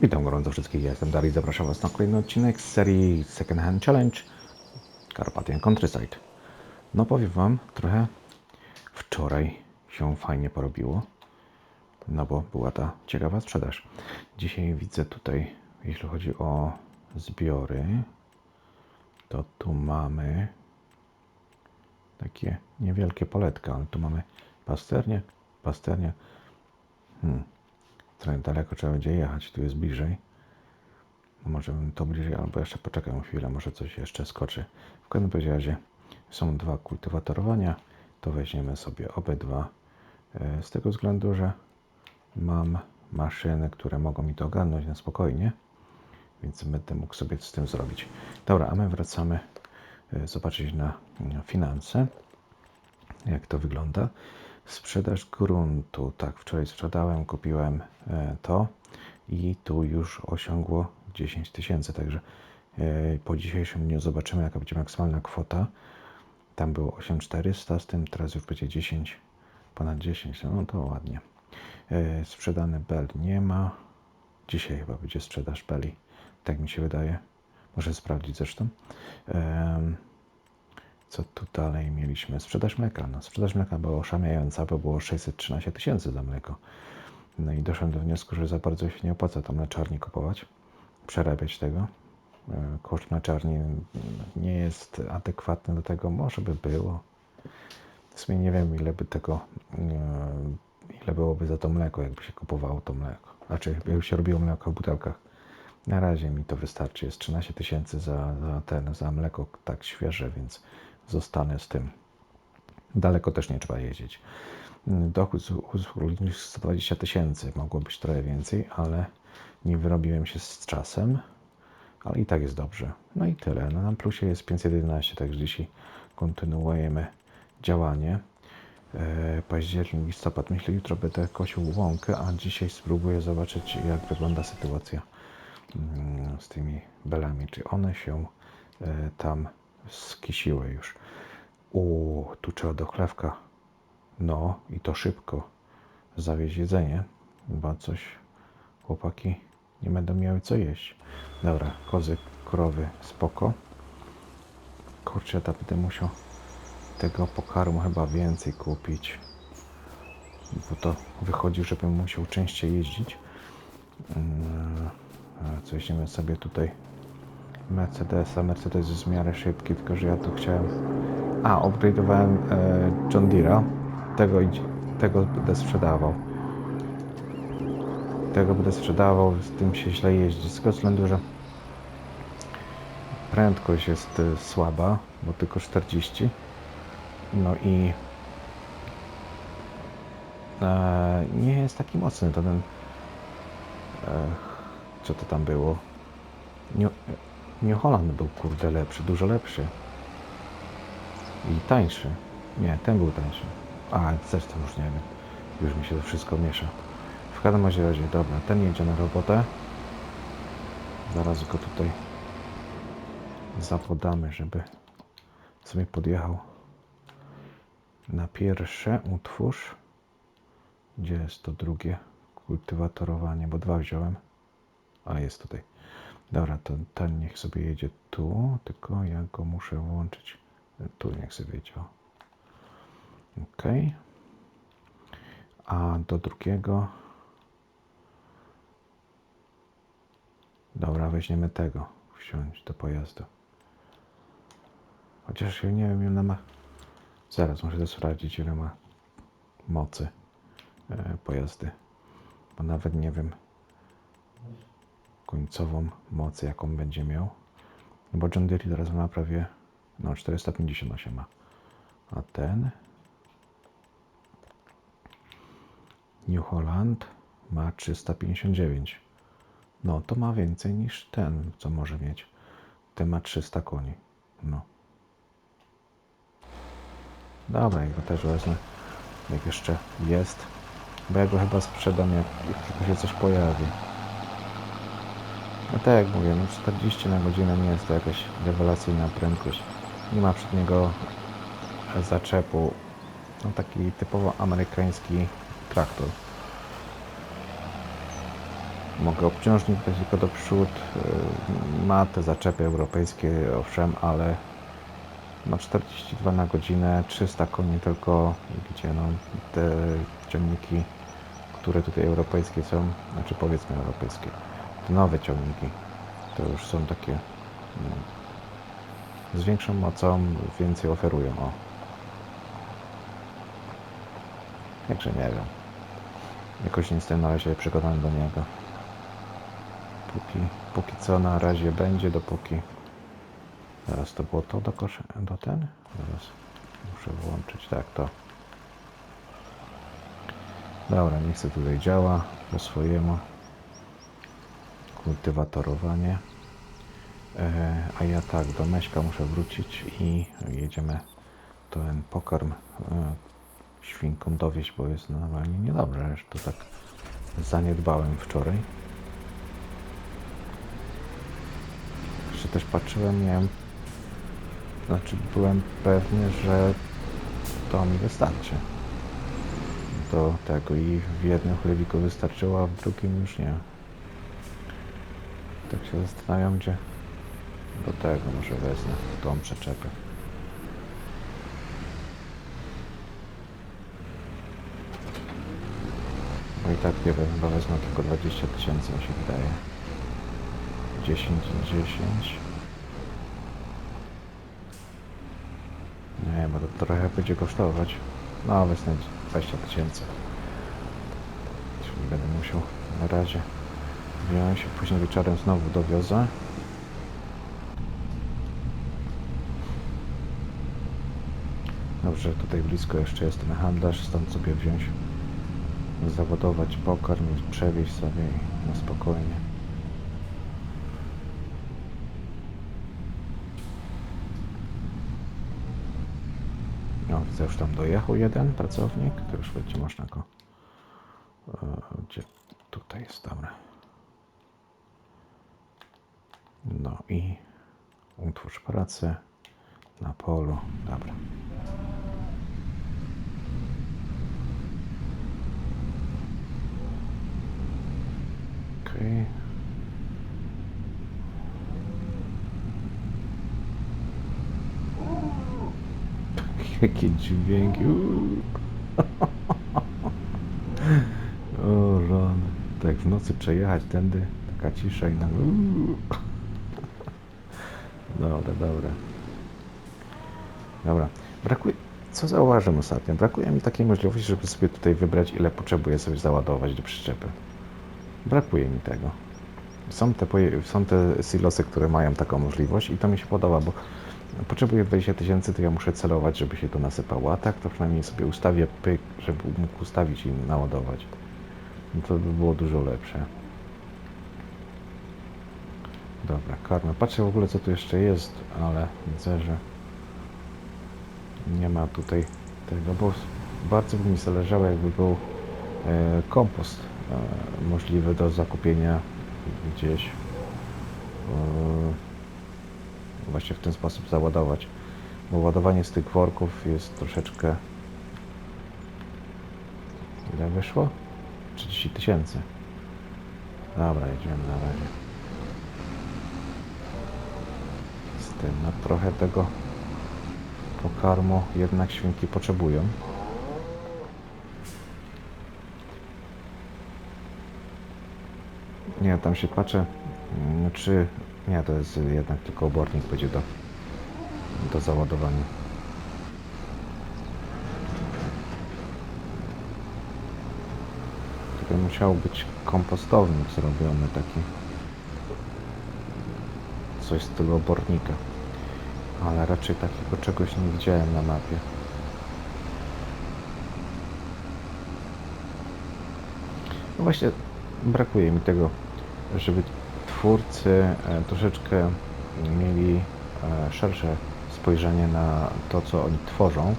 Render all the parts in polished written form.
Witam gorąco wszystkich, ja jestem Dariusz, zapraszam Was na kolejny odcinek z serii Second Hand Challenge Carpathian Countryside. No powiem Wam, trochę wczoraj się fajnie porobiło, no bo była ta ciekawa sprzedaż. Dzisiaj widzę tutaj, jeśli chodzi o zbiory, to tu mamy takie niewielkie poletka, ale tu mamy pasternię. Trochę daleko trzeba będzie jechać, tu jest bliżej. Może bym to bliżej, albo jeszcze poczekam chwilę, może coś jeszcze skoczy. W każdym razie są dwa kultywatorowania, to weźmiemy sobie obydwa. Z tego względu, że mam maszyny, które mogą mi to ogarnąć na spokojnie, więc będę mógł sobie z tym zrobić. Dobra, a my wracamy zobaczyć na finanse, jak to wygląda. Sprzedaż gruntu, tak, wczoraj sprzedałem, kupiłem to i tu już osiągło 10 tysięcy, także po dzisiejszym dniu zobaczymy, jaka będzie maksymalna kwota. Tam było 8400, z tym teraz już będzie 10, ponad 10, no to ładnie. Sprzedany bel nie ma. Dzisiaj chyba będzie sprzedaż beli, tak mi się wydaje. Muszę sprawdzić zresztą. Co tu dalej mieliśmy? Sprzedaż mleka. No, sprzedaż mleka była oszałamiająca, bo było 613 tysięcy za mleko. No i doszedłem do wniosku, że za bardzo się nie opłaca tam mleczarni kupować, przerabiać tego. Koszt mleczarni nie jest adekwatny do tego, może by było. W sumie nie wiem, ile byłoby za to mleko, jakby się kupowało to mleko. Znaczy, jakby się robiło mleko w butelkach. Na razie mi to wystarczy. Jest 13 tysięcy za mleko tak świeże, więc zostanę z tym. Daleko też nie trzeba jeździć. Dochód z usług rolniczych 120 tysięcy. Mogło być trochę więcej, ale nie wyrobiłem się z czasem. Ale i tak jest dobrze. No i tyle. No, na plusie jest 511, także dzisiaj kontynuujemy działanie. Październik, listopad. Myślę, jutro będę kosił łąkę, a dzisiaj spróbuję zobaczyć, jak wygląda sytuacja z tymi belami. Czy one się tam skisiły już. Tu trzeba do chlewka. No i to szybko zawieźć jedzenie, bo coś chłopaki nie będą miały co jeść. Dobra, kozy, krowy, spoko. Kurczę, to będę musiał tego pokarmu chyba więcej kupić, bo to wychodzi, żebym musiał częściej jeździć. Co weźmiemy sobie tutaj Mercedesa. Mercedes jest w miarę szybki, tylko że ja tu chciałem... upgrade'owałem John Deere'a. Tego będę sprzedawał. Z tym się źle jeździ, z tego względu, że prędkość jest słaba, bo tylko 40. No i nie jest taki mocny to ten... co to tam było? New Holland był kurde lepszy, dużo lepszy. I tańszy. Nie, ten był tańszy. Zresztą już nie wiem. Już mi się to wszystko miesza. W każdym razie, dobra, ten jedzie na robotę. Zaraz go tutaj zapodamy, żeby sobie podjechał na pierwsze. Utwórz. Gdzie jest to drugie kultywatorowanie? Bo dwa wziąłem. Jest tutaj. Dobra, to ten niech sobie jedzie tu, tylko ja go muszę włączyć. Tu niech sobie jedzie. Ok. A do drugiego... Dobra, weźmiemy tego. Wsiąść do pojazdu. Chociaż ja nie wiem, ile ma... Zaraz muszę to sprawdzić, ile ma mocy pojazdy. Bo nawet nie wiem końcową moc, jaką będzie miał. Bo John Deere teraz ma prawie 458 ma. A ten New Holland ma 359. No to ma więcej niż ten, co może mieć. Ten ma 300 koni. No. Dobra, jego też wezmę, jak jeszcze jest. Bo ja go chyba sprzedam, jak tylko się coś pojawi. No tak jak mówię, 40 na godzinę nie jest to jakaś rewelacyjna prędkość. Nie ma przedniego zaczepu. No taki typowo amerykański traktor. Mogę obciążnik dać tylko do przód. Ma te zaczepy europejskie, owszem, ale ma 42 na godzinę, 300 koni tylko, gdzie no te ciągniki, które tutaj europejskie są, znaczy powiedzmy europejskie, te nowe ciągniki, to już są takie z większą mocą, więcej oferują. O. Także nie wiem. Jakoś nie jestem na razie przekonany do niego. Póki co na razie będzie, dopóki... Zaraz to było to do ten? Zaraz muszę włączyć, tak, to. Dobra, niech się tutaj działa po swojemu. Kultywatorowanie. A ja tak, do Meśka muszę wrócić i jedziemy ten pokarm świnkom dowieść, bo jest normalnie niedobrze, że to tak zaniedbałem wczoraj. Jeszcze też patrzyłem, byłem pewny, że to mi wystarczy. Do tego i w jednym chlebiku wystarczyło, a w drugim już nie. Tak się zastanawiam, gdzie do tego może wezmę tą przyczepę. Bo i tak nie wiem, chyba wezmę tylko 20 000, mi się wydaje. 10 i 10. Nie, bo to trochę będzie kosztować. No, wezmę 20 000. Czyli będę musiał na razie wziąć, później wieczorem znowu dowiozę. Dobrze, tutaj blisko jeszcze jest ten handlarz, stąd sobie wziąć, załadować pokarm i przewieźć sobie na spokojnie. No, widzę, już tam dojechał jeden pracownik, to już będzie można go... Gdzie tutaj jest, dobra. No i utwórz pracę na polu, dobra. Okej. Jakie dźwięki. O rany. Tak w nocy przejechać tędy, taka cisza i nagle... Dobra. Dobra. Brakuje... Co zauważyłem ostatnio? Brakuje mi takiej możliwości, żeby sobie tutaj wybrać, ile potrzebuję sobie załadować do przyczepy. Brakuje mi tego. Są te silosy, które mają taką możliwość i to mi się podoba, bo potrzebuję 20 000, to ja muszę celować, żeby się to nasypało, a tak to przynajmniej sobie ustawię pyk, żeby mógł ustawić i naładować. No to by było dużo lepsze. Dobra, karma. Patrzę w ogóle, co tu jeszcze jest, ale widzę, że nie ma tutaj tego, bo bardzo by mi zależało, jakby był kompost możliwy do zakupienia gdzieś. Właśnie w ten sposób załadować, bo ładowanie z tych worków jest troszeczkę... Ile wyszło? 30 000. Dobra, jedziemy na razie. Z tym, no trochę tego pokarmu jednak świnki potrzebują. Nie, tam się patrzę, czy... Nie, to jest jednak tylko obornik będzie do załadowania. Tutaj musiał być kompostownik zrobiony taki. Coś z stylu obornika. Ale raczej takiego czegoś nie widziałem na mapie. No właśnie, brakuje mi tego, żeby twórcy troszeczkę mieli szersze spojrzenie na to, co oni tworzą.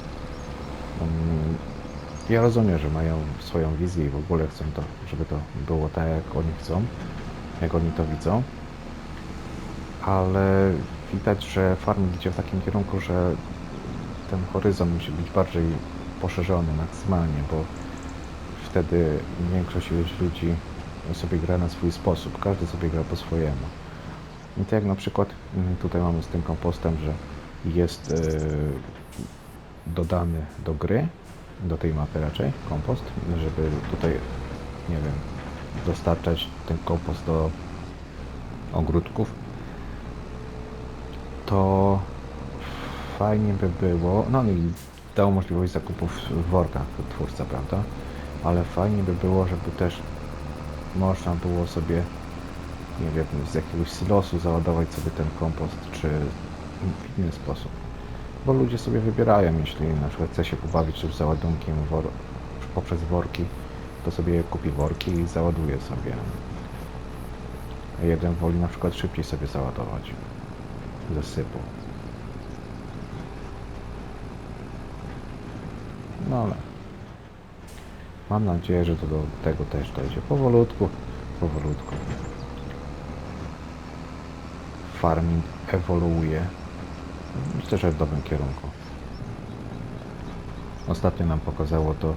Ja rozumiem, że mają swoją wizję i w ogóle chcą to, żeby to było tak, jak oni chcą, jak oni to widzą, ale widać, że farm idzie w takim kierunku, że ten horyzont musi być bardziej poszerzony maksymalnie, bo wtedy większość ludzi sobie gra na swój sposób, każdy sobie gra po swojemu. I tak jak na przykład tutaj mamy z tym kompostem, że jest dodany do gry, do tej mapy raczej, kompost, żeby tutaj, nie wiem, dostarczać ten kompost do ogródków, to fajnie by było, no i dał możliwość zakupów w workach twórca, prawda? Ale fajnie by było, żeby też można było sobie, nie wiem, z jakiegoś silosu załadować sobie ten kompost, czy w inny sposób. Bo ludzie sobie wybierają, jeśli na przykład chce się pobawić już załadunkiem poprzez worki, to sobie kupi worki i załaduje sobie. A jeden woli na przykład szybciej sobie załadować ze sypu. No ale mam nadzieję, że to do tego też dojdzie. Powolutku, powolutku. Farming ewoluuje. Myślę, że w dobrym kierunku. Ostatnio nam pokazało to,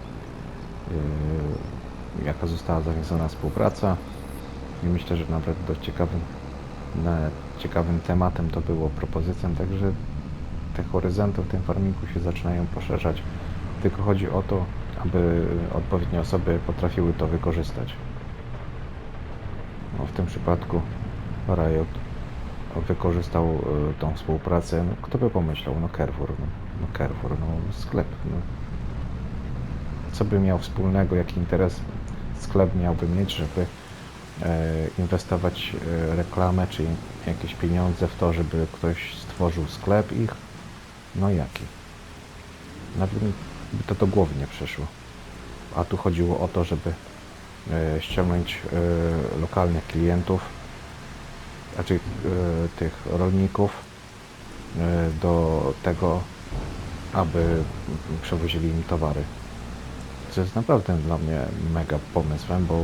jaka została zawiązana współpraca. I myślę, że nawet dość ciekawym tematem to było propozycją, także te horyzonty w tym farmingu się zaczynają poszerzać. Tylko chodzi o to, aby odpowiednie osoby potrafiły to wykorzystać. No, w tym przypadku Riot wykorzystał tą współpracę. No, kto by pomyślał? No Carrefour, sklep. No. Co by miał wspólnego, jaki interes sklep miałby mieć, żeby inwestować reklamę, czy jakieś pieniądze w to, żeby ktoś stworzył sklep ich? No jaki? Nawet mi by to do głowy nie przyszło. A tu chodziło o to, żeby ściągnąć lokalnych klientów, raczej tych rolników do tego, aby przewozili im towary. Co jest naprawdę dla mnie mega pomysłem, bo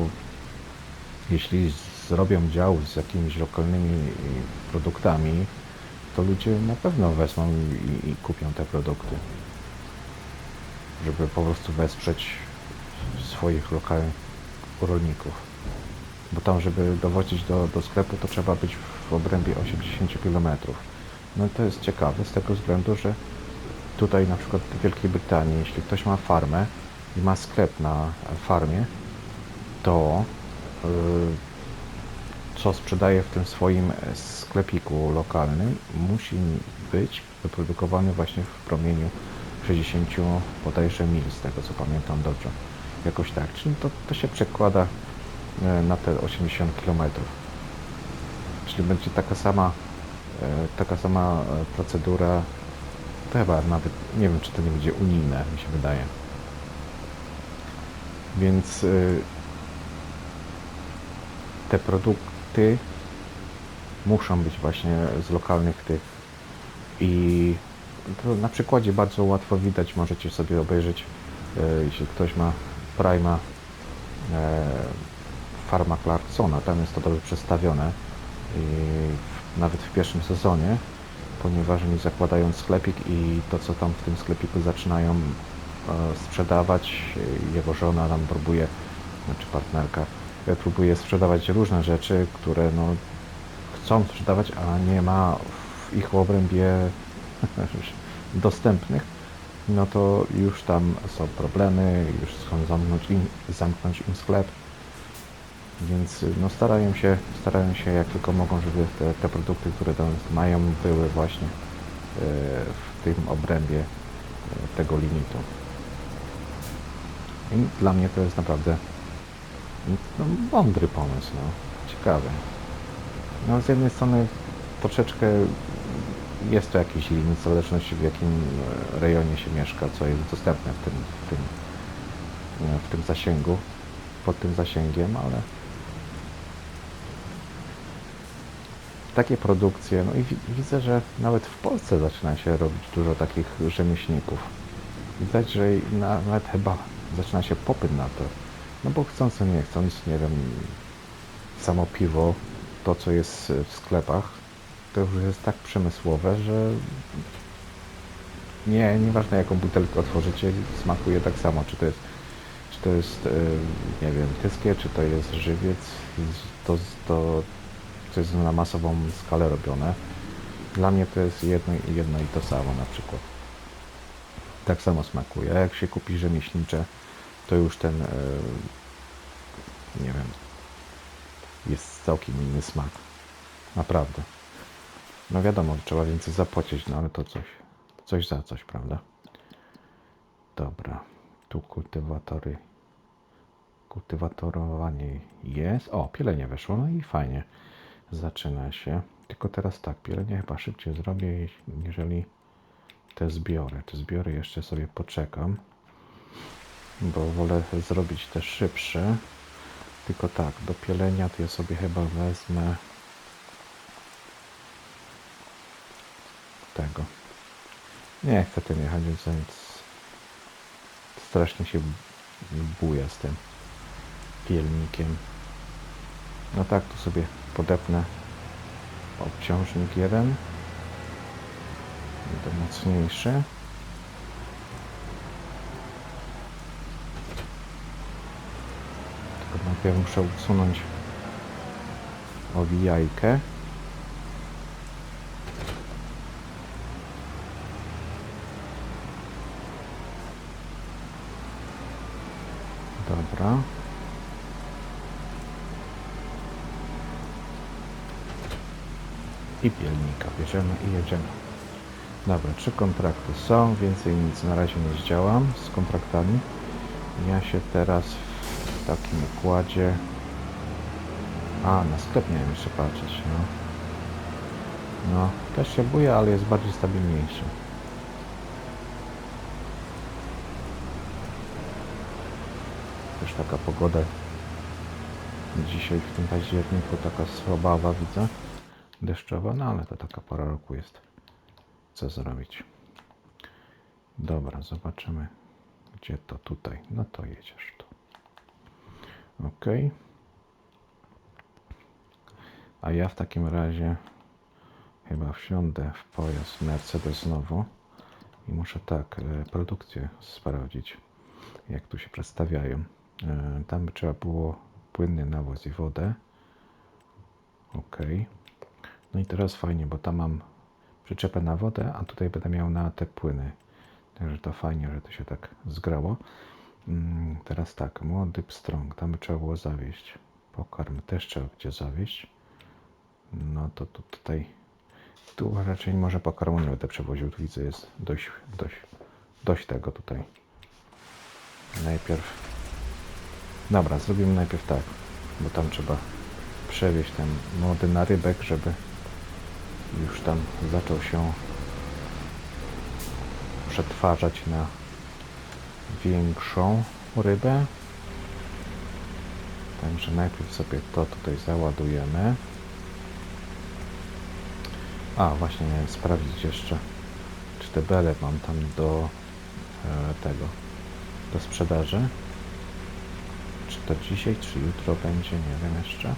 jeśli zrobią dział z jakimiś lokalnymi produktami, to ludzie na pewno wezmą i kupią te produkty, żeby po prostu wesprzeć swoich lokalnych rolników. Bo tam, żeby dowozić do sklepu, to trzeba być w obrębie 80 km. No to jest ciekawe z tego względu, że tutaj na przykład w Wielkiej Brytanii, jeśli ktoś ma farmę i ma sklep na farmie, to co sprzedaje w tym swoim sklepiku lokalnym, musi być wyprodukowany właśnie w promieniu 60 bodajże mil, z tego co pamiętam dobrze. Jakoś tak, czyli to się przekłada na te 80 km. Czyli będzie taka sama procedura, to chyba nawet, nie wiem czy to nie będzie unijne, mi się wydaje. Więc te produkty muszą być właśnie z lokalnych tych i to na przykładzie bardzo łatwo widać, możecie sobie obejrzeć, jeśli ktoś ma Prima, Farma Clarksona, tam jest to dobrze przedstawione i nawet w pierwszym sezonie, ponieważ oni zakładają sklepik i to co tam w tym sklepiku zaczynają sprzedawać, jego żona tam próbuje, znaczy partnerka, próbuje sprzedawać różne rzeczy, które no, chcą sprzedawać, a nie ma w ich obrębie dostępnych, no to już tam są problemy, już chcą zamknąć im sklep, więc no starają się jak tylko mogą, żeby te produkty, które tam mają, były właśnie w tym obrębie tego limitu. I dla mnie to jest naprawdę no, mądry pomysł, no, ciekawy. No, z jednej strony troszeczkę jest to jakiś limit, w zależności w jakim rejonie się mieszka, co jest dostępne w tym zasięgu, pod tym zasięgiem, ale takie produkcje, no i widzę, że nawet w Polsce zaczyna się robić dużo takich rzemieślników. Widać, że nawet chyba zaczyna się popyt na to. No bo chcąc, nie chcąc, nie wiem, samo piwo, to co jest w sklepach, to już jest tak przemysłowe, że nieważne jaką butelkę otworzycie, smakuje tak samo, czy to jest, nie wiem, tyskie, czy to jest żywiec, to, to, to jest na masową skalę robione. Dla mnie to jest jedno i to samo na przykład. Tak samo smakuje. A jak się kupi rzemieślnicze, to już ten, nie wiem, jest całkiem inny smak. Naprawdę. No wiadomo, trzeba więcej zapłacić, no ale to coś za coś, prawda? Dobra, tu kultywatorowanie jest. O, pielenie weszło, no i fajnie. Zaczyna się. Tylko teraz tak, pielenie chyba szybciej zrobię, jeżeli te zbiory. Te zbiory jeszcze sobie poczekam, bo wolę zrobić te szybsze. Tylko tak, do pielenia to ja sobie chyba wezmę tego. Nie chcę tym jechać, więc strasznie się buja z tym pielnikiem. No tak, tu sobie podepnę obciążnik jeden. Będę mocniejszy. Tylko najpierw muszę usunąć owijajkę. Dobra. I pielnika bierzemy i jedziemy. Dobra, 3 kontrakty są, więcej nic na razie nie zdziałam z kontraktami. Ja się teraz w takim układzie... A, na sklep miałem jeszcze patrzeć, no. No, też się buja, ale jest bardziej stabilniejszy. Też taka pogoda dzisiaj w tym październiku taka słabawa, widzę. Deszczowa, no ale to taka pora roku jest. Co zrobić? Dobra, zobaczymy. Gdzie to? Tutaj. No to jedziesz tu. Ok. A ja w takim razie chyba wsiądę w pojazd Mercedes znowu i muszę tak, produkcję sprawdzić, jak tu się przedstawiają. Tam by trzeba było płynny nawóz i wodę. Ok. No i teraz fajnie, bo tam mam przyczepę na wodę, a tutaj będę miał na te płyny. Także to fajnie, że to się tak zgrało. Teraz tak, młody pstrąg, tam by trzeba było zawieźć. Pokarm też trzeba będzie zawieźć. No to tutaj, tu raczej może pokarmu nie będę przewoził, tu widzę jest dość tego tutaj. Najpierw, dobra, zrobimy najpierw tak, bo tam trzeba przewieźć ten młody narybek, żeby już tam zaczął się przetwarzać na większą rybę. Także najpierw sobie to tutaj załadujemy. A, właśnie miałem sprawdzić jeszcze, czy te bele mam tam do do sprzedaży. Czy to dzisiaj, czy jutro będzie, nie wiem jeszcze.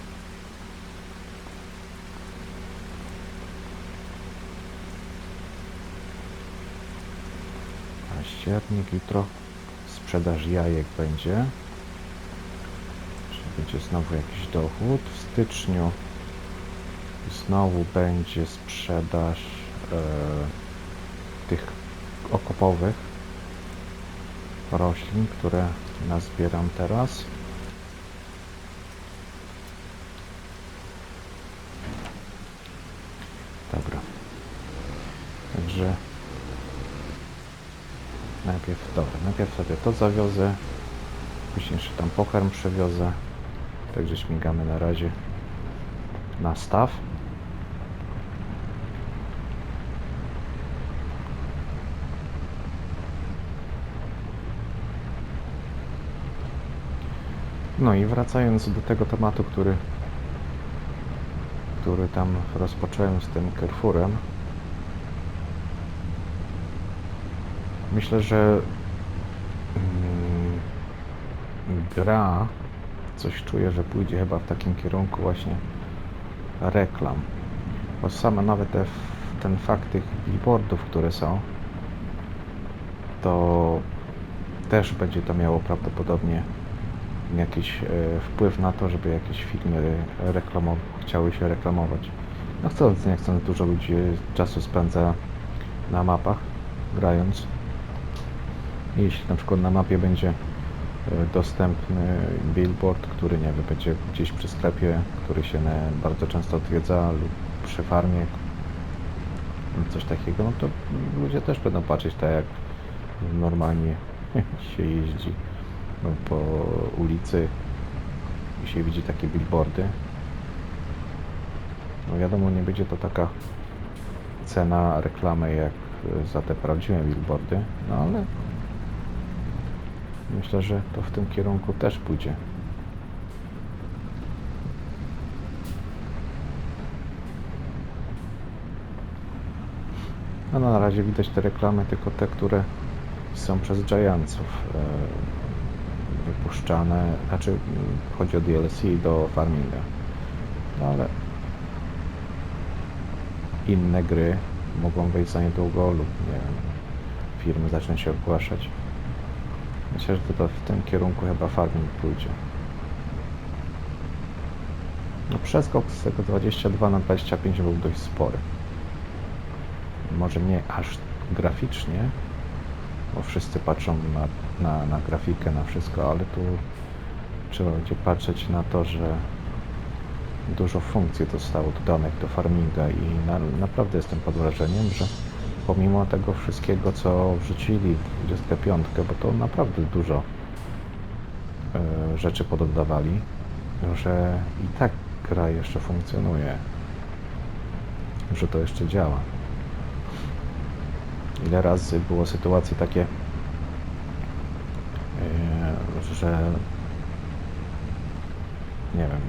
Październik, jutro sprzedaż jajek będzie. Czyli będzie znowu jakiś dochód. W styczniu znowu będzie sprzedaż tych okopowych roślin, które nazbieram teraz. Dobra. Także najpierw sobie to zawiozę, później jeszcze tam pokarm przewiozę. Także śmigamy na razie na staw. No i wracając do tego tematu, który tam rozpocząłem z tym Carrefourem. Myślę, że gra, coś czuję, że pójdzie chyba w takim kierunku właśnie reklam. Bo same nawet ten fakt tych billboardów, które są, to też będzie to miało prawdopodobnie jakiś wpływ na to, żeby jakieś filmy chciały się reklamować. No chcąc, nie chcąc, dużo ludzi czasu spędza na mapach, grając. Jeśli na przykład na mapie będzie dostępny billboard, który, nie wiem, będzie gdzieś przy sklepie, który się bardzo często odwiedza, lub przy farmie, coś takiego, no to ludzie też będą patrzeć tak, jak normalnie się jeździ po ulicy i się widzi takie billboardy. No wiadomo, nie będzie to taka cena reklamy jak za te prawdziwe billboardy, no ale myślę, że to w tym kierunku też pójdzie. No na razie widać te reklamy, tylko te, które są przez Giantsów wypuszczane, znaczy chodzi o DLC do farminga. No ale inne gry mogą wejść za niedługo lub nie wiem, firmy zaczną się ogłaszać. Myślę, że to w tym kierunku chyba farming pójdzie. No przeskok z tego 22 na 25 był dość spory. Może nie aż graficznie, bo wszyscy patrzą na grafikę, na wszystko, ale tu trzeba będzie patrzeć na to, że dużo funkcji zostało dodanych do farminga i naprawdę jestem pod wrażeniem, że pomimo tego wszystkiego, co wrzucili w 25, bo to naprawdę dużo rzeczy pododawali, że i tak gra jeszcze funkcjonuje, że to jeszcze działa. Ile razy było sytuacji takie, że nie wiem,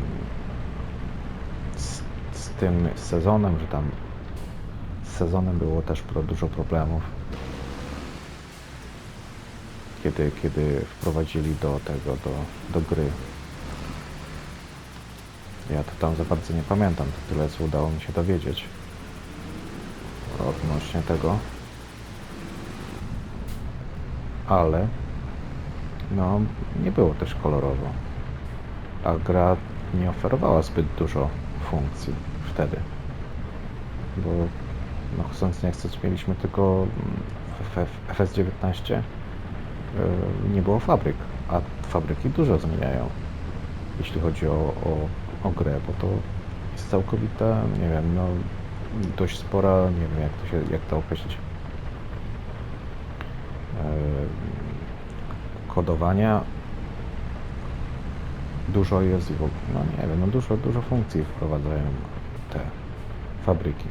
z tym sezonem, że tam z sezonem było też dużo problemów, kiedy wprowadzili do gry. Ja to tam za bardzo nie pamiętam, tyle co udało mi się dowiedzieć odnośnie tego. Ale no, nie było też kolorowo, a gra nie oferowała zbyt dużo funkcji wtedy, bo no, chcąc nie chcąc mieliśmy tylko w FS19 nie było fabryk, a fabryki dużo zmieniają, jeśli chodzi o grę, bo to jest całkowita, nie wiem, no dość spora, nie wiem jak to określić, kodowania. Dużo jest, no nie wiem, no dużo funkcji wprowadzają te fabryki.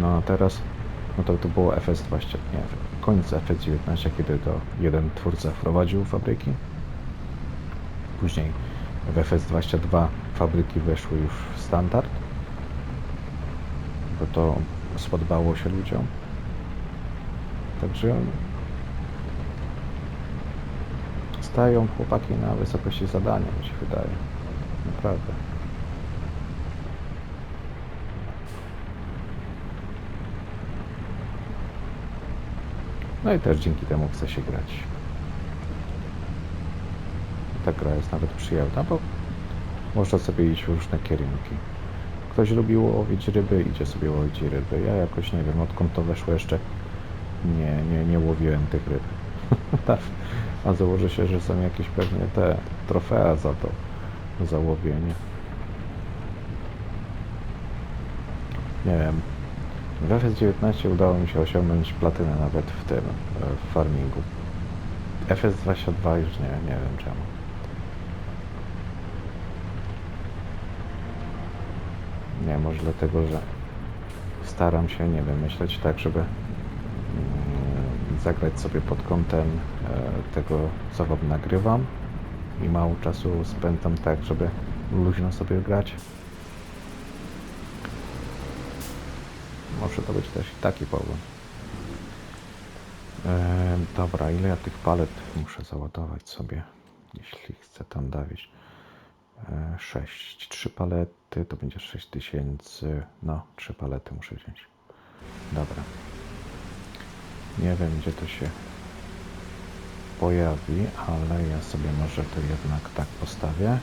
No a teraz, no to było FS20, nie, koniec FS19, kiedy to jeden twórca wprowadził fabryki. Później w FS22 fabryki weszły już w standard, bo to spodobało się ludziom. Także stają chłopaki na wysokości zadania, mi się wydaje. Naprawdę. No i też dzięki temu chce się grać. Ta gra jest nawet przyjemna, bo można sobie iść w różne kierunki. Ktoś lubi łowić ryby, idzie sobie łowić ryby. Ja jakoś nie wiem, odkąd to weszło jeszcze nie łowiłem tych ryb. A założę się, że są jakieś pewnie te trofea za to, za łowienie. Nie wiem. W FS19 udało mi się osiągnąć platynę nawet w tym, w farmingu. FS22 już nie wiem czemu. Nie, może dlatego, że staram się, nie wiem, myśleć tak, żeby zagrać sobie pod kątem tego, co wam nagrywam i mało czasu spędzam tak, żeby luźno sobie grać. Może to być też i taki powód. Dobra, ile ja tych palet muszę załadować sobie, jeśli chcę tam dawić? 6. 3 palety to będzie 6000. No, 3 palety muszę wziąć. Dobra. Nie wiem, gdzie to się pojawi, ale ja sobie może to jednak tak postawię.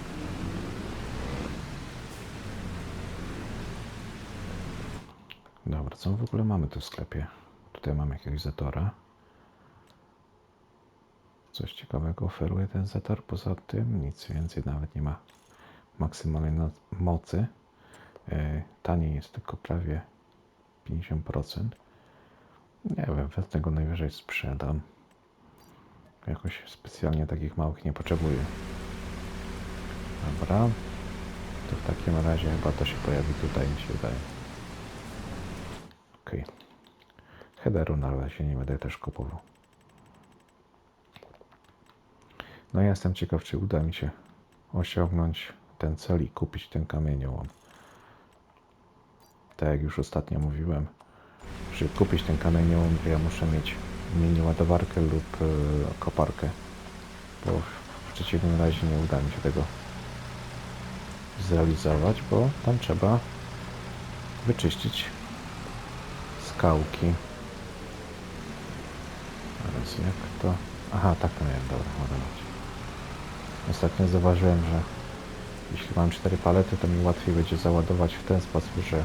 Dobra, co w ogóle mamy tu w sklepie? Tutaj mamy jakiegoś Zatora. Coś ciekawego oferuje ten Zator. Poza tym nic więcej nawet nie ma maksymalnej mocy. Taniej jest tylko prawie 50%. Nie wiem, wezmę go najwyżej sprzedam. Jakoś specjalnie takich małych nie potrzebuję. Dobra. To w takim razie chyba to się pojawi tutaj, mi się wydaje. Ok. Headeru na razie nie będę też kupował. No ja jestem ciekaw, czy uda mi się osiągnąć ten cel i kupić ten kamieniołom. Tak jak już ostatnio mówiłem, żeby kupić ten kamieniołom, ja muszę mieć mini ładowarkę lub koparkę, bo w przeciwnym razie nie uda mi się tego zrealizować, bo tam trzeba wyczyścić skałki. Teraz jak to... Aha, tak to miałem, dobra, ładować. Ostatnio zauważyłem, że jeśli mam 4 palety, to mi łatwiej będzie załadować w ten sposób, że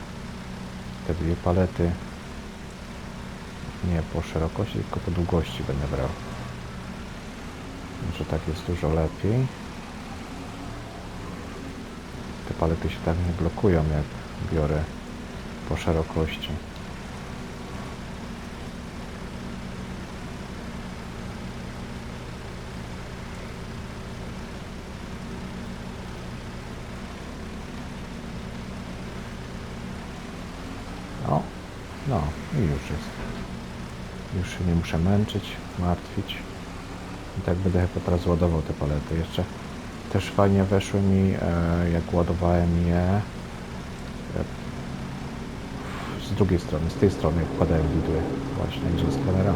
te 2 palety nie po szerokości, tylko po długości będę brał. Że tak jest dużo lepiej. Te palety się tak nie blokują, jak biorę po szerokości. No i już jest. Już się nie muszę męczyć, martwić. I tak będę chyba teraz ładował te palety. Jeszcze też fajnie weszły mi, jak ładowałem je z drugiej strony, z tej strony, jak wkładałem widły właśnie, gdzie jest kamera.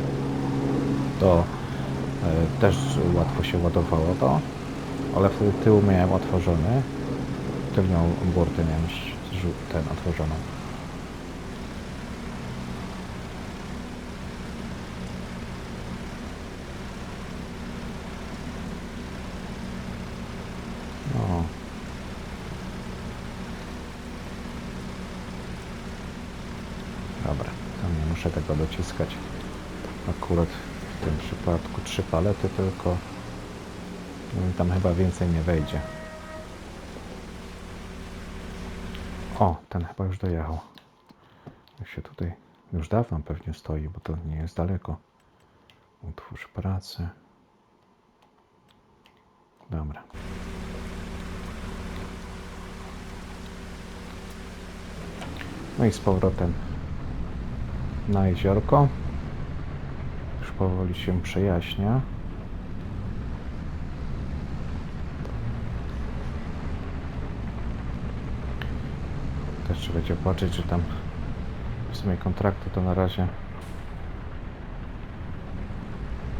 To też łatwo się ładowało to, ale wtedy tył miałem otworzony. Tylnią burtę miałem ten otworzoną. No. Dobra, tam nie muszę tego dociskać. Akurat w tym przypadku 3 palety tylko. Tam chyba więcej nie wejdzie. O, ten chyba już dojechał. Jak się tutaj już dawno pewnie stoi, bo to nie jest daleko. Utwórz pracę. Dobra. No i z powrotem na jeziorko. Już powoli się przejaśnia. Też trzeba będzie patrzeć, że tam w sumie kontrakty to na razie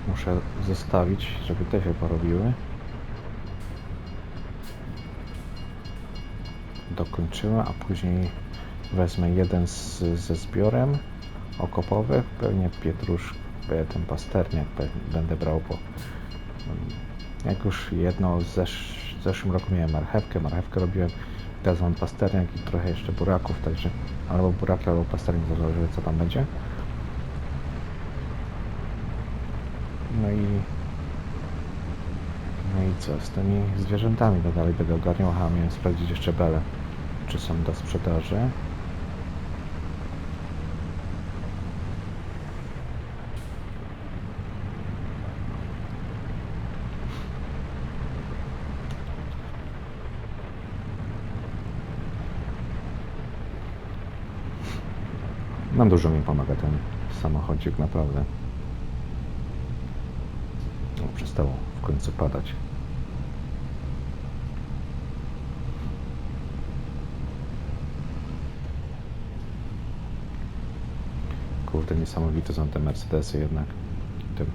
muszę zostawić, żeby te się porobiły. Dokończyłem, a później wezmę jeden ze zbiorem okopowych, pewnie pietruszkę, ten pasterniak będę brał, bo jak już jedno w zeszłym roku miałem marchewkę robiłem, teraz mam pasterniak i trochę jeszcze buraków, także albo buraki, albo pasterniak, zależy co tam będzie. No i co, z tymi zwierzętami to dalej będę ogarniał. Aha, miałem sprawdzić jeszcze bele, czy są do sprzedaży. No dużo mi pomaga ten samochodzik, naprawdę. No, przestało w końcu padać. Kurde, niesamowite są te Mercedesy jednak. Te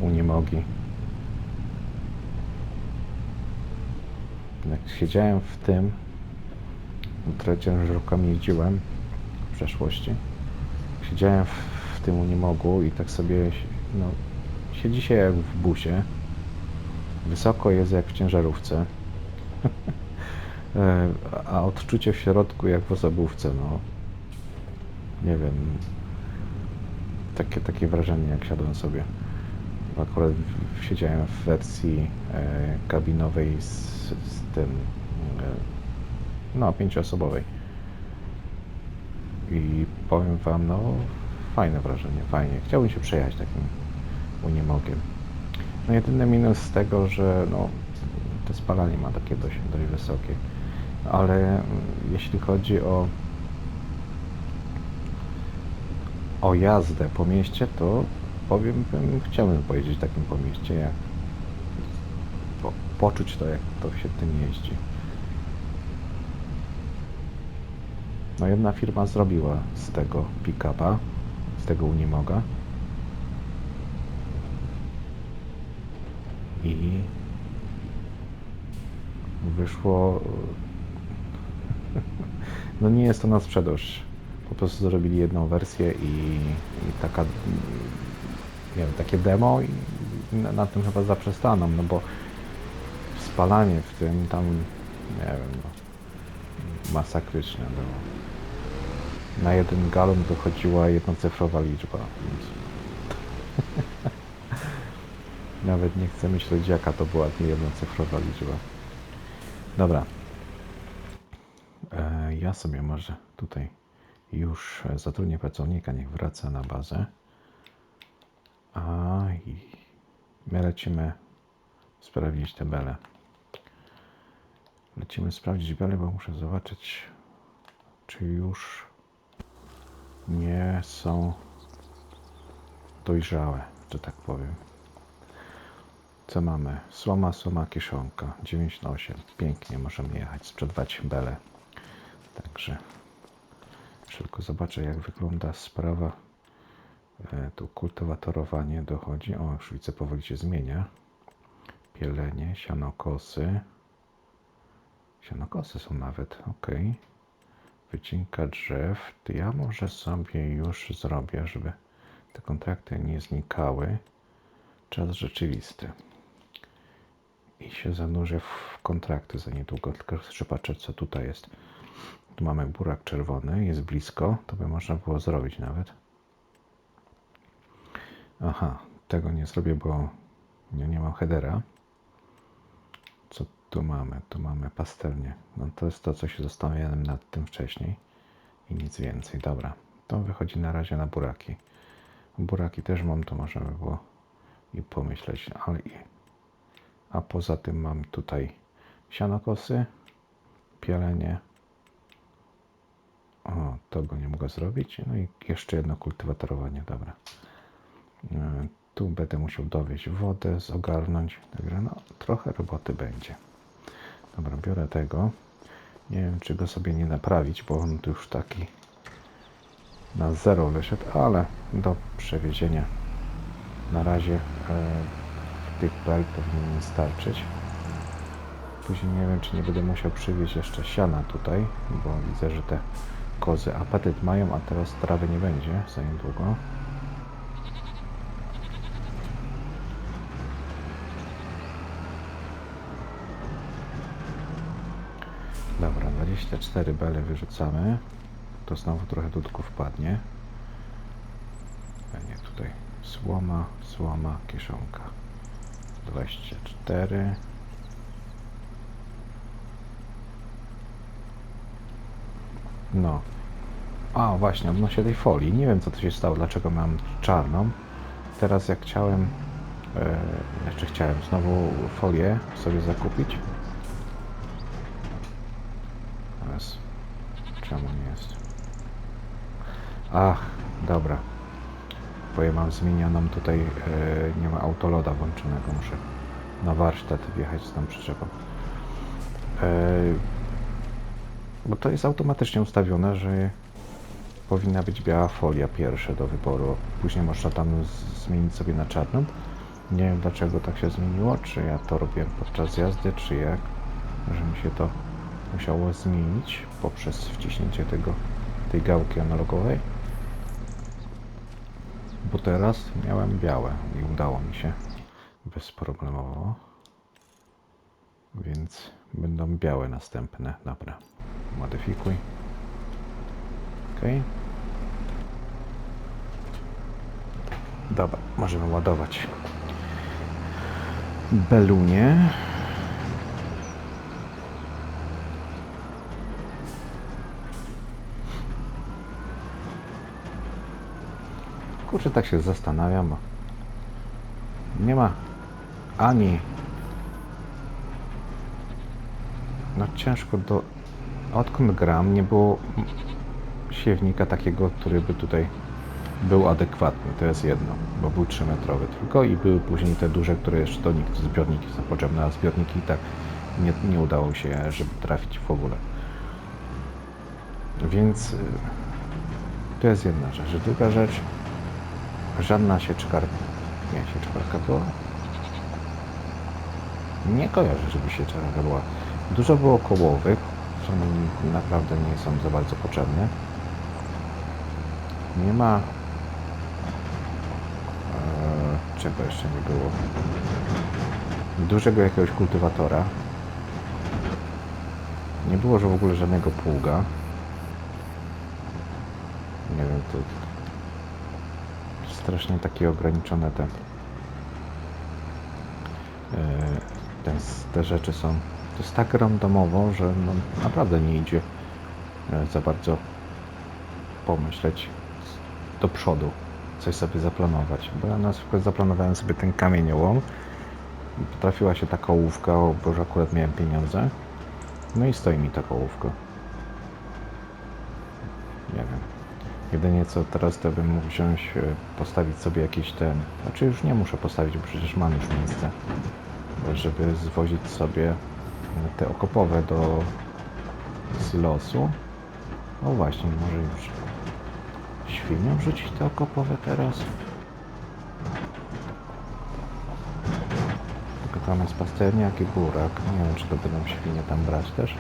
unimogi. Jak siedziałem w tym, trochę ciężarówkami jeździłem w przeszłości. Siedziałem w w tym Unimogu i tak sobie, no, siedzi się jak w busie. Wysoko jest jak w ciężarówce. A odczucie w środku jak w osobówce, no. Nie wiem. Takie wrażenie, jak siadłem sobie. Akurat siedziałem w wersji kabinowej z tym, no, 5-osobowej. I powiem wam, no, fajne wrażenie, fajnie. Chciałbym się przejechać takim Unimogiem. No, jedyny minus z tego, że no, to spalanie ma takie dość wysokie. Ale jeśli chodzi o jazdę po mieście, to powiem, chciałbym pojeździć takim po mieście, jak poczuć to, jak to się tym jeździ. No, jedna firma zrobiła z tego pick-upa, z tego Unimoga i wyszło, no nie jest to na sprzedaż. Po prostu zrobili jedną wersję i taka, nie wiem, takie demo i na tym chyba zaprzestaną, no bo spalanie w tym tam, nie wiem, no, masakryczne było. Na 1 galon dochodziła jednocyfrowa liczba, więc nawet nie chcę myśleć, jaka to była jednocyfrowa liczba. Dobra. Ja sobie może tutaj już zatrudnię pracownika, niech wraca na bazę. I my lecimy sprawdzić te bele. Lecimy sprawdzić bele, bo muszę zobaczyć, czy już nie są dojrzałe, że tak powiem. Co mamy? Słoma, kiszonka. 9 na 8. Pięknie, możemy jechać, sprzedawać bele. Także szybko zobaczę, jak wygląda sprawa. Tu kultywatorowanie dochodzi. O, już widzę, powoli się zmienia. Pielenie, sianokosy. Sianokosy są nawet, ok. Wycinka drzew. To ja może sobie już zrobię, żeby te kontrakty nie znikały. Czas rzeczywisty. I się zanurzę w kontrakty za niedługo. Tylko jeszcze patrzę, co tutaj jest. Tu mamy burak czerwony, jest blisko. To by można było zrobić nawet. Aha, tego nie zrobię, bo nie mam headera. Co tu mamy? Tu mamy pastelnię. No to jest to, co się zastanawiałem nad tym wcześniej. I nic więcej. Dobra, to wychodzi na razie na buraki. Buraki też mam, to można by było i pomyśleć, ale a poza tym mam tutaj sianokosy, pielenie. O, to go nie mogę zrobić. No i jeszcze jedno kultywatorowanie, dobra. Tu będę musiał dowieźć wodę, ogarnąć. Także no, trochę roboty będzie. Dobra, biorę tego. Nie wiem, czy go sobie nie naprawić, bo on tu już taki na 0 wyszedł, ale do przewiezienia na razie tych bel powinien mi starczyć. Później nie wiem, czy nie będę musiał przywieźć jeszcze siana tutaj, bo widzę, że te kozy apetyt mają, a teraz trawy nie będzie za niedługo. Dobra, 24 bele wyrzucamy. To znowu trochę dudków wpadnie. Będzie tutaj słoma, kieszonka. 24. No. A, właśnie, odnośnie tej folii. Nie wiem, co to się stało, dlaczego mam czarną. Teraz jak chciałem znowu folię sobie zakupić. Teraz. Czemu nie jest? Ach, dobra. Bo ja mam zmienioną tutaj, nie ma autoloda włączonego. Muszę na warsztat wjechać z tą przyczepą. Bo to jest automatycznie ustawione, że powinna być biała folia pierwsza do wyboru. Później można tam zmienić sobie na czarną. Nie wiem, dlaczego tak się zmieniło. Czy ja to robiłem podczas jazdy, czy jak. Że mi się to musiało zmienić poprzez wciśnięcie tej gałki analogowej. Bo teraz miałem białe i udało mi się bezproblemowo. Więc będą białe następne. Dobra. Modyfikuj. OK. Dobra, możemy ładować belunie. Kurczę, tak się zastanawiam, bo nie ma ani... No ciężko do... Odkąd gram, nie było siewnika takiego, który by tutaj był adekwatny. To jest jedno, bo był 3-metrowy tylko i były później te duże, które jeszcze do nich zbiorniki są potrzebne, a zbiorniki i tak nie udało się, żeby trafić w ogóle. Więc to jest jedna rzecz. Druga rzecz, żadna sieczkarka, nie, sieczkarka była? Nie kojarzę, żeby sieczkarka była. Dużo było kołowych, są naprawdę nie są za bardzo potrzebne. Nie ma czego jeszcze nie było. Dużego jakiegoś kultywatora. Nie było, że w ogóle żadnego pługa. Nie wiem, to strasznie takie ograniczone te rzeczy są. To jest tak randomowo, że no, naprawdę nie idzie za bardzo pomyśleć do przodu, coś sobie zaplanować. Bo ja na przykład zaplanowałem sobie ten kamieniołom. Trafiła się taka ołówka, bo już akurat miałem pieniądze. No i stoi mi taka ołówka. Nie wiem. Jedynie co teraz to bym mógł wziąć, postawić sobie jakiś ten... Znaczy już nie muszę postawić, bo przecież mam już miejsce. Żeby zwozić sobie te okopowe do silosu. O właśnie, może już świniom wrzucić te okopowe teraz. Tylko tam jest pasterniak i burak. Nie wiem, czy to będą świnie tam brać też.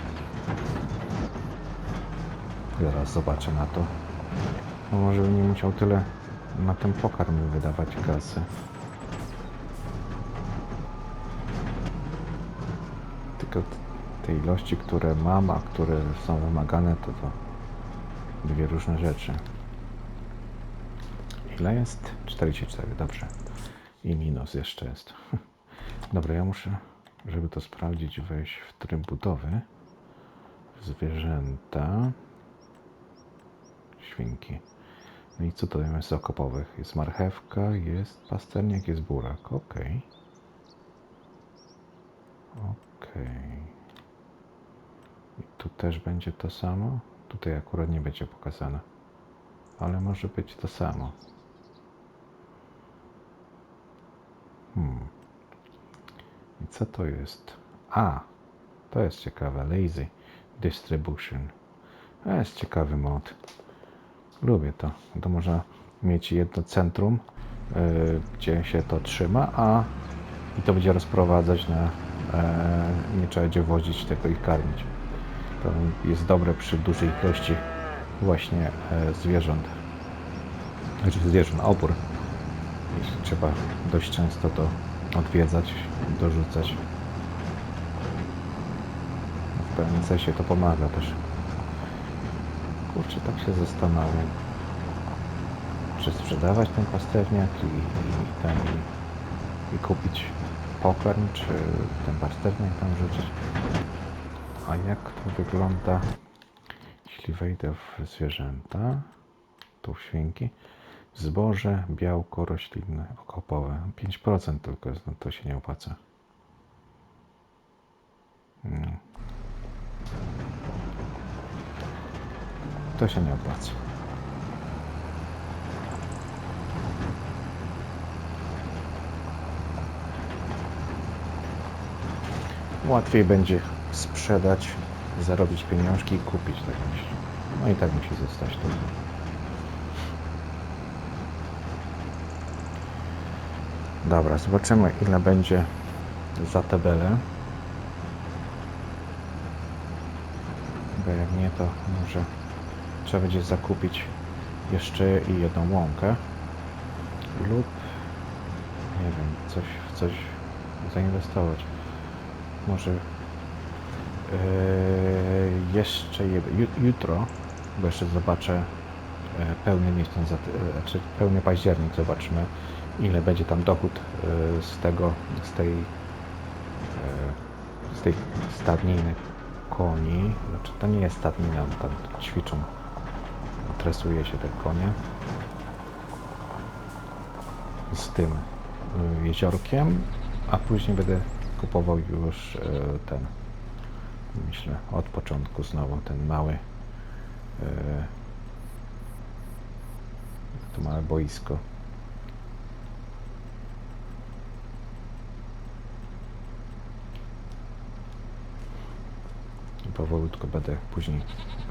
Zaraz zobaczę na to. No może bym nie musiał tyle na ten pokarm wydawać kasy. Tylko te ilości, które mam, a które są wymagane, to dwie różne rzeczy. Ile jest? 44, dobrze. I minus jeszcze jest. Dobra, ja muszę, żeby to sprawdzić, wejść w tryb budowy. Zwierzęta. Świnki. No i co tutaj jest z okopowych? Jest marchewka, jest pasterniak, jest burak. Ok. Ok. I tu też będzie to samo? Tutaj akurat nie będzie pokazane. Ale może być to samo. I co to jest? A, to jest ciekawe. Lazy Distribution. To jest ciekawy mod. Lubię to. To można mieć jedno centrum, gdzie się to trzyma, i to będzie rozprowadzać na... nie trzeba będzie wozić tego i karmić. To jest dobre przy dużej ilości właśnie zwierząt. Znaczy zwierząt, opór. Jeśli trzeba dość często to odwiedzać, dorzucać. W pewnym sensie to pomaga też. Kurczę, tak się zastanawiam, czy sprzedawać ten pasterniak i kupić pokarm, czy ten pasterniak tam rzucić. A jak to wygląda, jeśli wejdę w zwierzęta, tu w świnki, zboże, białko roślinne, okopowe, 5% tylko jest, no to się nie opłaca. To się nie opłaca. Łatwiej będzie sprzedać, zarobić pieniążki i kupić tak myślę. No i tak musi zostać to. Dobra, zobaczymy ile będzie za tabelę. Bo jak nie, to może trzeba będzie zakupić jeszcze i jedną łąkę. lub nie wiem, w coś zainwestować. Może jeszcze jutro, bo jeszcze zobaczę pełny miesiąc, znaczy pełny październik, zobaczymy ile będzie tam dochód z tej stadniny koni. Znaczy to nie jest stadnina, tam ćwiczą, tresuje się te konie z tym jeziorkiem, a później będę kupował już ten, myślę, od początku znowu ten mały to małe boisko. I powolutku będę później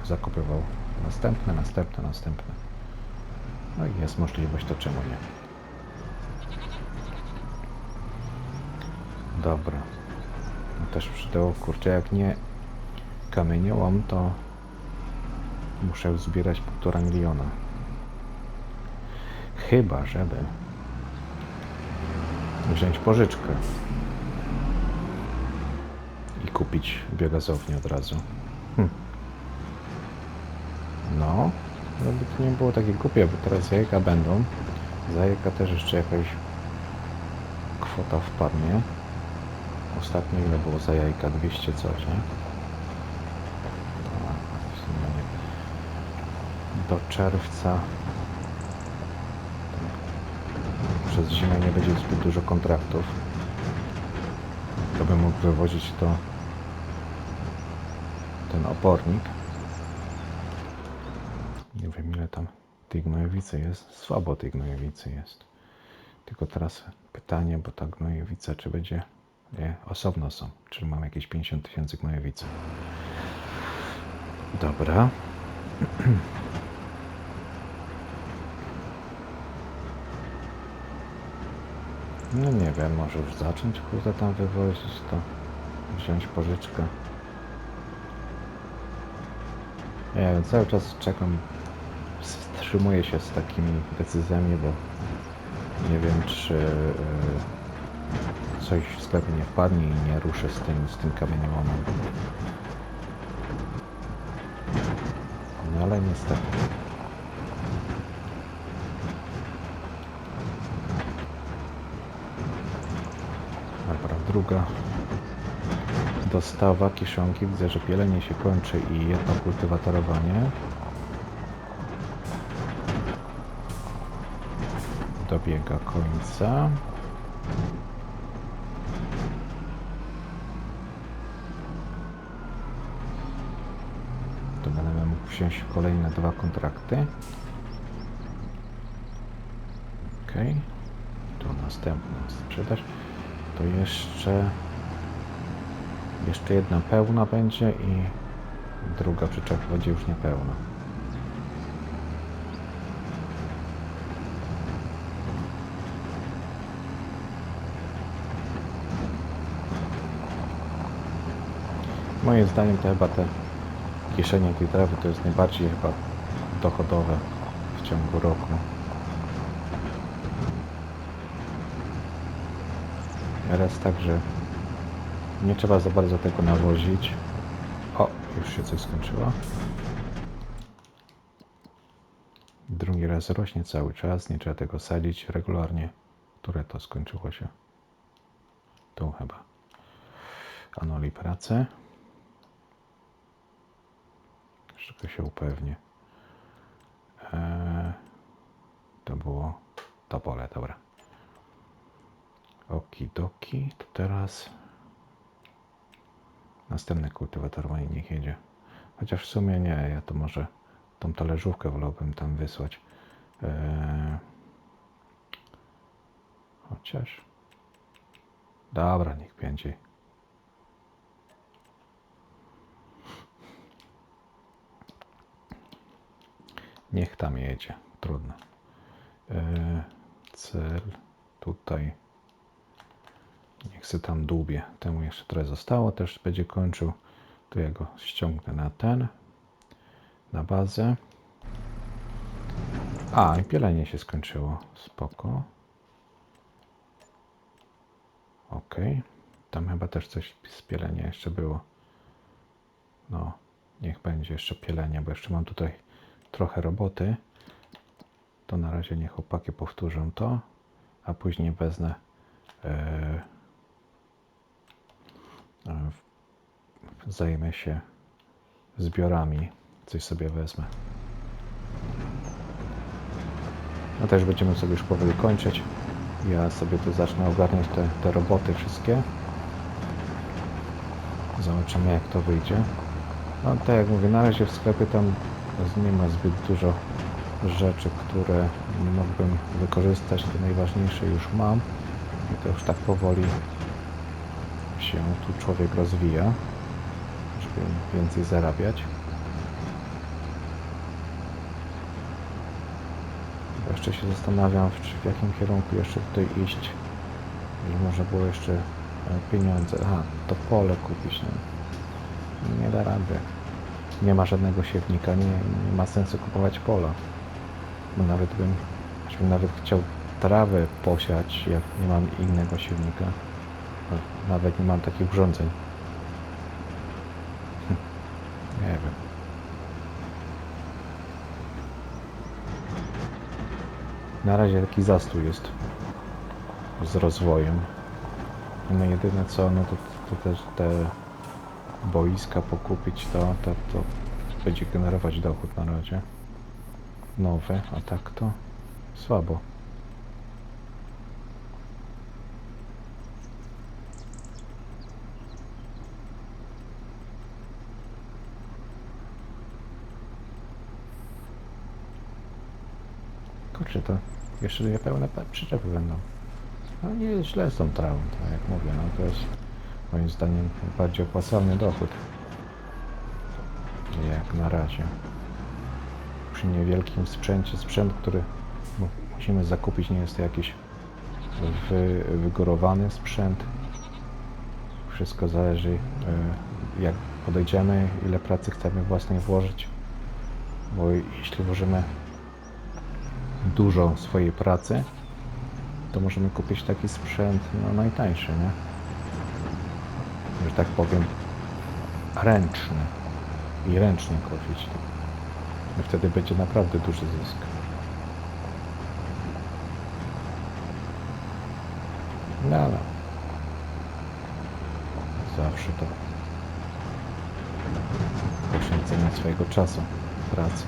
zakupywał następne. No i jest możliwość, to czemu nie. Dobra. No też przydało, kurczę, jak nie kamieniołom, to muszę zbierać 1,5 miliona. Chyba, żeby wziąć pożyczkę i kupić biogazownię od razu. No, żeby to nie było takie głupie, bo teraz jajka będą. Za jajka też jeszcze jakaś kwota wpadnie. Ostatnio ile było za jajka? 200 coś, nie? Do czerwca przez zimę nie będzie zbyt dużo kontraktów. To bym mógł wywozić ten opornik. Nie wiem ile tam tej gnojowicy jest. Słabo tej gnojowicy jest. Tylko teraz pytanie, bo ta gnojowica czy będzie... Nie, osobno są. Czyli mam jakieś 50 000 gnojowicy. Dobra. No nie wiem, może już zacząć kurde tam wywozić, to wziąć pożyczkę. Nie wiem, cały czas czekam, wstrzymuję się z takimi decyzjami, bo nie wiem, czy coś w sklepie nie wpadnie i nie ruszę z tym kamieniołomem. No ale niestety. Dobra, druga dostawa kiszonki. Widzę, że pielenie się kończy i jedno kultywatorowanie dobiega końca. To będę mógł wziąć kolejne 2 kontrakty. Ok. Tu następna sprzedaż. To jeszcze jedna pełna będzie i druga przyczepa będzie już niepełna. Moim zdaniem to chyba te kieszenie tej trawy to jest najbardziej chyba dochodowe w ciągu roku. Raz tak, że nie trzeba za bardzo tego nawozić. O, już się coś skończyło. Drugi raz rośnie cały czas, nie trzeba tego sadzić regularnie. Które to skończyło się? Tu chyba. Anuli pracę. Jeszcze się upewnię. To było to pole, dobra. Okidoki, to teraz następne kultywatorowanie niech jedzie. Chociaż w sumie nie, ja to może tą talerzówkę wolałbym tam wysłać. Chociaż... Dobra, niech będzie. Niech tam jedzie, trudno. Cel tutaj. Niech se tam dłubie. Temu jeszcze trochę zostało, też będzie kończył. Tu ja go ściągnę na bazę. A, i pielenie się skończyło. Spoko. Tam chyba też coś z pielenia jeszcze było. No, niech będzie jeszcze pielenie, bo jeszcze mam tutaj trochę roboty. To na razie niech chłopaki powtórzą to, a później wezmę zajmę się zbiorami. Coś sobie wezmę. No też będziemy sobie już powoli kończyć. Ja sobie tu zacznę ogarniać te roboty wszystkie. Zobaczymy, jak to wyjdzie. No tak jak mówię, na razie w sklepie tam nie ma zbyt dużo rzeczy, które mógłbym wykorzystać. Te najważniejsze już mam. I to już tak powoli się tu człowiek rozwija, żeby więcej zarabiać. Jeszcze się zastanawiam, w jakim kierunku jeszcze tutaj iść. Że można było jeszcze pieniądze. Aha, to pole kupić. No. Nie da rady. Nie ma żadnego siewnika, nie ma sensu kupować pola. Bo choćbym nawet chciał trawę posiać, jak nie mam innego siewnika. Nawet nie mam takich urządzeń. Nie wiem. Na razie taki zastój jest z rozwojem. No jedyne co, no to też te boiska pokupić, to będzie generować dochód na razie. Nowy, a tak to słabo. Kurczę, to jeszcze dwie pełne przyczepy będą. No nie jest źle z tą trawą, tak jak mówię, no to jest moim zdaniem bardziej opłacalny dochód. Jak na razie. Przy niewielkim sprzęcie, sprzęt, który musimy zakupić, nie jest to jakiś wygórowany sprzęt. Wszystko zależy, jak podejdziemy, ile pracy chcemy własnej włożyć. Bo jeśli włożymy dużo swojej pracy, to możemy kupić taki sprzęt najtańszy, nie? Że tak powiem, ręczny i ręcznie kosić. I wtedy będzie naprawdę duży zysk. No ale zawsze to poświęcenie swojego czasu, pracy.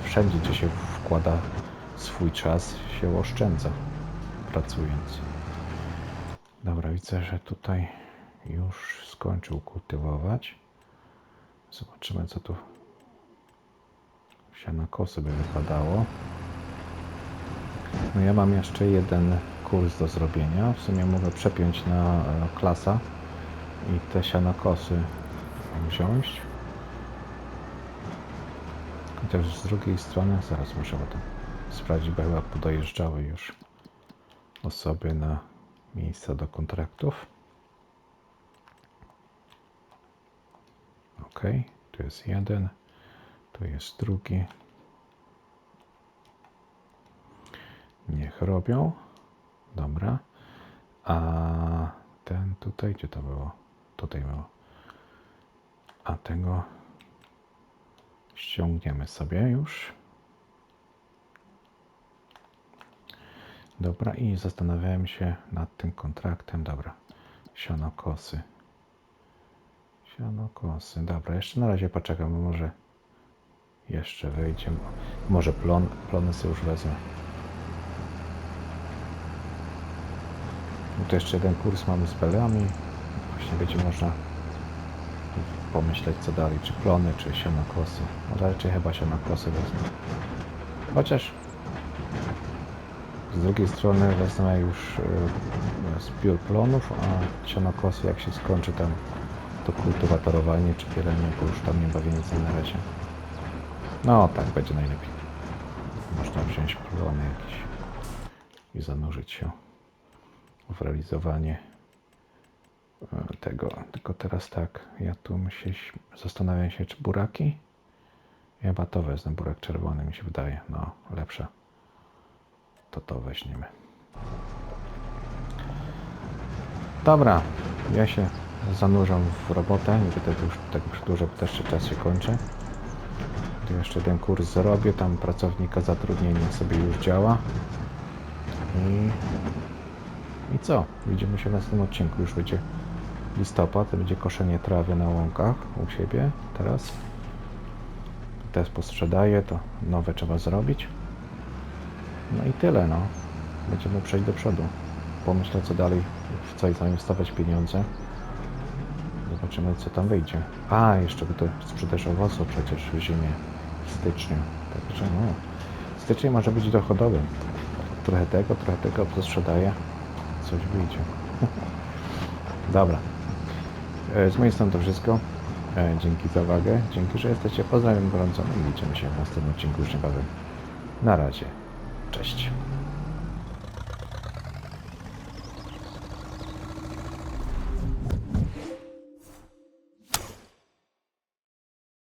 Wszędzie, gdzie się wkłada swój czas, się oszczędza, pracując. Dobra, widzę, że tutaj już skończył kultywować. Zobaczymy, co tu sianokosy by wypadało. No ja mam jeszcze jeden kurs do zrobienia. W sumie mogę przepiąć na klasa i te sianokosy wziąć. Chociaż z drugiej strony, zaraz muszę to sprawdzić, bo chyba podojeżdżały już osoby na miejsca do kontraktów. Ok, tu jest jeden, tu jest drugi. Niech robią. Dobra. A ten tutaj, gdzie to było? Tutaj było. A tego ściągniemy sobie już. Dobra, i zastanawiałem się nad tym kontraktem. Dobra, sianokosy. Sianokosy. Dobra, jeszcze na razie poczekam, może jeszcze wyjdzie. Może plony sobie już wezmę. No to jeszcze jeden kurs mamy z belami. Właśnie będzie można pomyśleć, co dalej, czy plony, czy sianokosy. No raczej chyba sianokosy wezmę. Chociaż z drugiej strony wezmę już zbiór plonów, a sianokosy jak się skończy tam to kultywatorowanie czy pielenie, bo już tam nie ma więcej na razie. No tak będzie najlepiej. Można wziąć plony jakieś i zanurzyć się w realizowanie tego. Tylko teraz tak, ja tu zastanawiam się, czy buraki? Chyba to wezmę, burak czerwony mi się wydaje, no lepsze. To weźmiemy. Dobra, ja się zanurzam w robotę, nie będę już tak przedłużał, bo też czas się kończy. Tu jeszcze ten kurs zrobię, tam pracownika zatrudnienia sobie już działa. I co? Widzimy się w następnym odcinku, już będzie listopad, to będzie koszenie trawy na łąkach u siebie teraz. Te posprzedaję, to nowe trzeba zrobić. No i tyle, no. Będziemy przejść do przodu. Pomyślę, co dalej, w co zainwestować pieniądze. Zobaczymy, co tam wyjdzie. A, jeszcze by to sprzedaż owoców przecież w zimie, w styczniu. Także no, styczeń może być dochodowym. Trochę tego posprzedaję. Coś wyjdzie. Dobra. Z mojej strony to wszystko. Dzięki za uwagę. Dzięki, że jesteście. Pozdrawiam gorąco i widzimy się w następnym odcinku już niebawem. Na razie. Cześć.